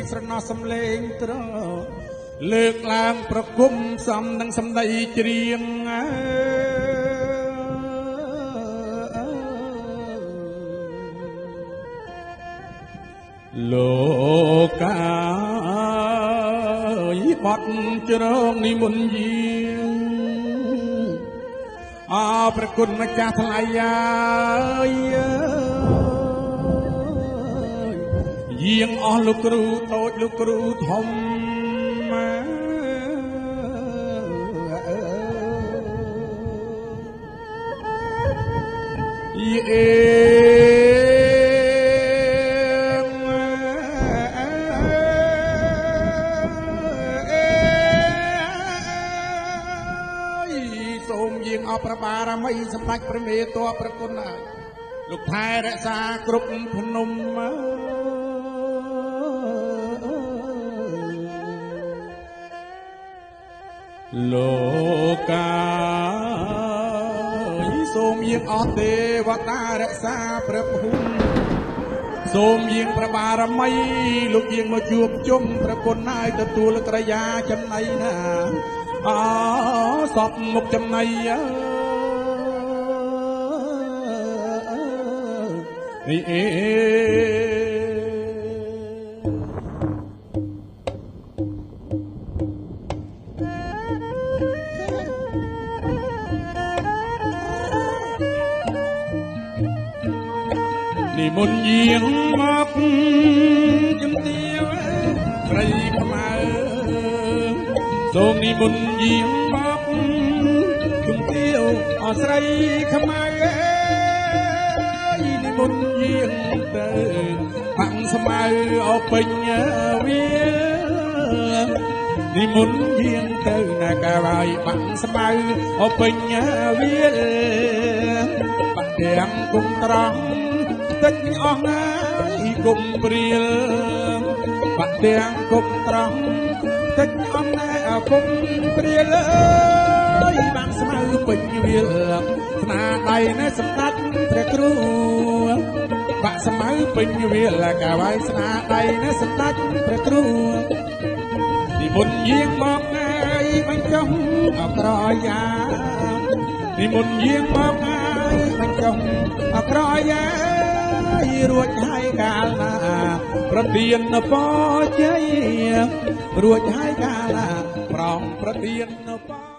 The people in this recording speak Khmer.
ស្រណោះសំឡេងត្រលើកឡើងប្រគំសំនឹងសម្ដីច្រៀងលោកកាយបត់ជ្រងនិមន្តយាងអើព្រះគុណម្ចាស់ថ្លៃយាងអស់លោកគ្រូតូចលោកគ្រូធំសូមយាងអបព្រះបារមីសម្ដេចព្រះមេតបព្រះគុណលោកថែរក្សាគ្រប់ភ្នំលោកកាយសូមយាងអស់ទេវតារក្សាព្រះភូមិសូមយាងព្រះបារមីលោកយាងមកជួបជុំព្រះគុណហើយទទួលក្រយាចំណៃណាសពមុខចំណៃនេះនិមន្តយាងមកជំទាវស្រីខ្មែរសូមនិមន្តយាងមកជំទាវអស្រីខ្មែរនិមន្តយាងទៅបាំងស្មៅអពេញវានិមន្តយាងទៅណាកាវាយបាំងស្មៅអពេញវាបាក់ទាំងគុំត្រង់ទឹកអស់ណាយគុំព្រាលបាក់ទាំងគុំត្រង់ទឹកអស់ណាយគុំព្រាលបាំងស្មៅពេញវាស្នាដៃណែសម្ដេចព្រះគ្រូបាក់ស្មៅពេញវាកាវាយស្នាដៃណែសម្ដេចព្រះគ្រូនិមន្តយាងមកហើយបញ្ចុះអក្រយានិមន្តយាងមកហើយបញ្ចុះអក្រយារួចហើយកាលណាប្រទានពរជ័យរួចហើយកាលណាប្រងប្រទានពរ